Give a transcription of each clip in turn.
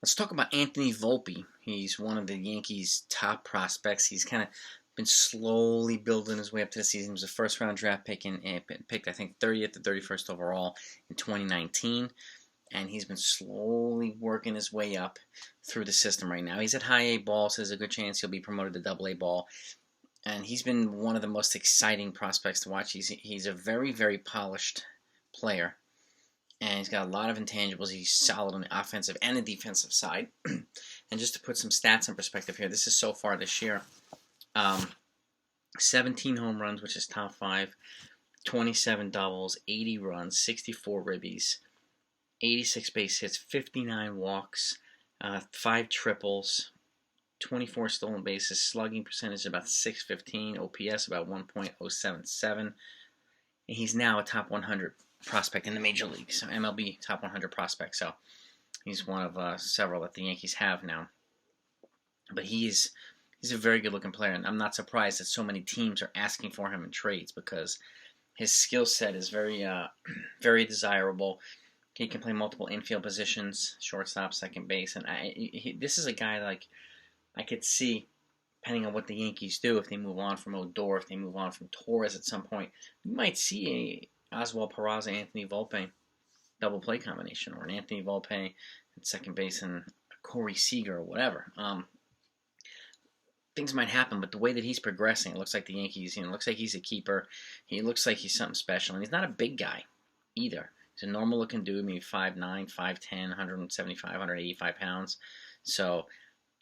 Let's talk about Anthony Volpe. He's one of the Yankees' top prospects. He's kind of been slowly building his way up to the season. He was a first-round draft pick and picked, I think, 30th to 31st overall in 2019. And he's been slowly working his way up through the system right now. He's at high A ball, so there's a good chance he'll be promoted to double A ball. And he's been one of the most exciting prospects to watch. He's a very, very polished player. And he's got a lot of intangibles. He's solid on the offensive and the defensive side. And just to put some stats in perspective here, this is so far this year. 17 home runs, which is top 5, 27 doubles, 80 runs, 64 ribbies, 86 base hits, 59 walks, 5 triples, 24 stolen bases, slugging percentage about .615, OPS about 1.077, and he's now a top 100 prospect in the major leagues, so MLB top 100 prospect. So he's one of several that the Yankees have now. But he's a very good-looking player, and I'm not surprised that so many teams are asking for him in trades because his skill set is very, very desirable. He can play multiple infield positions, shortstop, second base, and this is a guy like I could see, depending on what the Yankees do, if they move on from Odor, if they move on from Torres at some point, you might see a Oswald, Peraza, Anthony Volpe double play combination, or an Anthony Volpe at second base and Corey Seager or whatever. Things might happen, but the way that he's progressing, it looks like the Yankees, looks like he's a keeper. He looks like he's something special, and he's not a big guy either. He's a normal-looking dude, maybe 5'9", 5'10", 175, 185 pounds. So,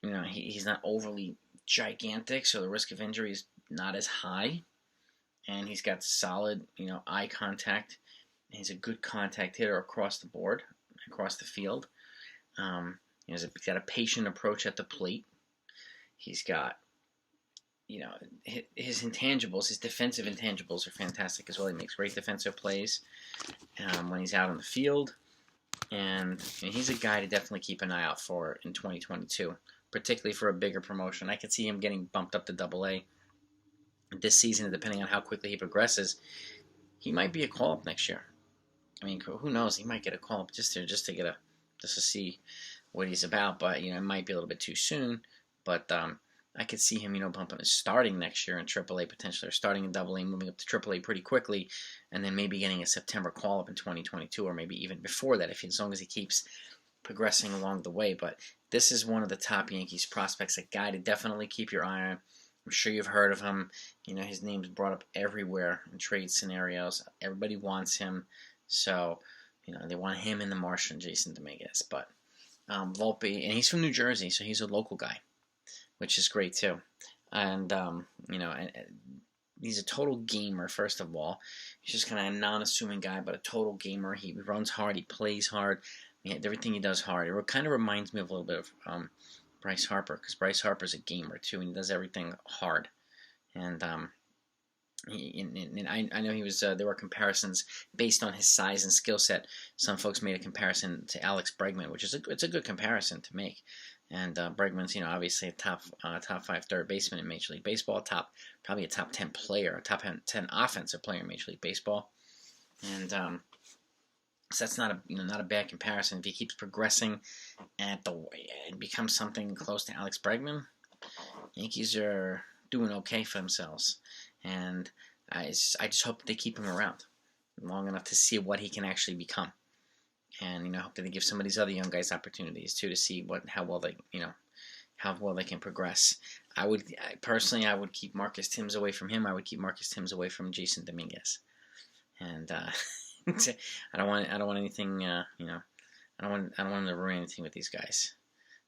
he's not overly gigantic, so the risk of injury is not as high. And he's got solid, eye contact. He's a good contact hitter across the board, across the field. He's got a patient approach at the plate. He's got, his intangibles, his defensive intangibles are fantastic as well. He makes great defensive plays when he's out on the field. And he's a guy to definitely keep an eye out for in 2022, particularly for a bigger promotion. I could see him getting bumped up to Double A this season, depending on how quickly he progresses. He might be a call-up next year. I mean, who knows? He might get a call-up just to see what he's about. But it might be a little bit too soon. But I could see him, bumping starting next year in AAA potentially, or starting in AA, moving up to AAA pretty quickly, and then maybe getting a September call-up in 2022, or maybe even before that, as long as he keeps progressing along the way. But this is one of the top Yankees prospects, a guy to definitely keep your eye on. I'm sure you've heard of him. His name's brought up everywhere in trade scenarios. Everybody wants him. So, they want him in the Martian, Jason Dominguez. But Volpe, and he's from New Jersey, so he's a local guy, which is great too. And, he's a total gamer, first of all. He's just kind of a non-assuming guy, but a total gamer. He runs hard. He plays hard. Everything he does hard. It kind of reminds me of a little bit of Bryce Harper, because Bryce Harper's a gamer too, and he does everything hard. And I know he was. There were comparisons based on his size and skill set. Some folks made a comparison to Alex Bregman, which is it's a good comparison to make. And Bregman's, obviously a top 5 third baseman in Major League Baseball, probably a top 10 player, a top 10 offensive player in Major League Baseball. And so that's not a bad comparison. If he keeps progressing and becomes something close to Alex Bregman, Yankees are doing okay for themselves. And I just hope they keep him around long enough to see what he can actually become. And hope that they give some of these other young guys opportunities too, to see how well they can progress. I would keep Marcus Thames away from him. I would keep Marcus Thames away from Jason Dominguez. And I don't want anything. I don't want him to ruin anything with these guys.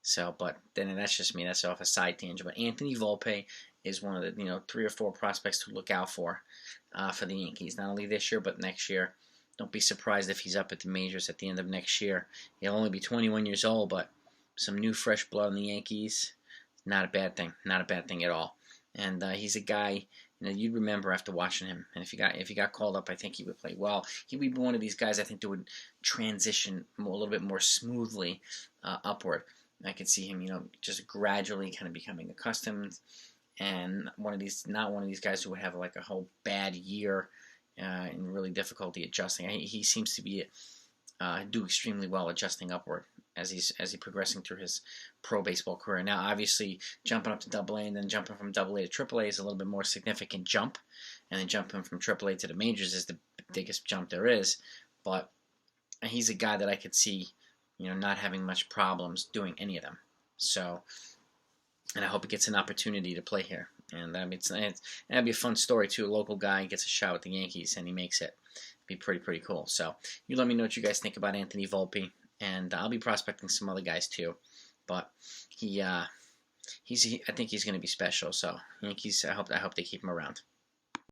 So, but then that's just me. That's off a side tangent. But Anthony Volpe is one of the 3 or 4 prospects to look out for the Yankees, not only this year but next year. Don't be surprised if he's up at the majors at the end of next year. He'll only be 21 years old, but some new fresh blood in the Yankees, not a bad thing. Not a bad thing at all. And he's a guy you'd remember after watching him. And if he got called up, I think he would play well. He would be one of these guys I think that would transition a little bit more smoothly upward. I could see him, just gradually kind of becoming accustomed, and not one of these guys who would have like a whole bad year and really difficulty adjusting. He seems to be do extremely well adjusting upward as he progressing through his pro baseball career. Now, obviously, jumping up to Double A and then jumping from Double A to Triple A is a little bit more significant jump, and then jumping from Triple A to the majors is the biggest jump there is. But he's a guy that I could see, not having much problems doing any of them. So, and I hope he gets an opportunity to play here. And that'd be a fun story too. A local guy gets a shot with the Yankees and he makes it. Be pretty cool. So you let me know what you guys think about Anthony Volpe, and I'll be prospecting some other guys too. But I think he's going to be special. So Yankees, I hope they keep him around.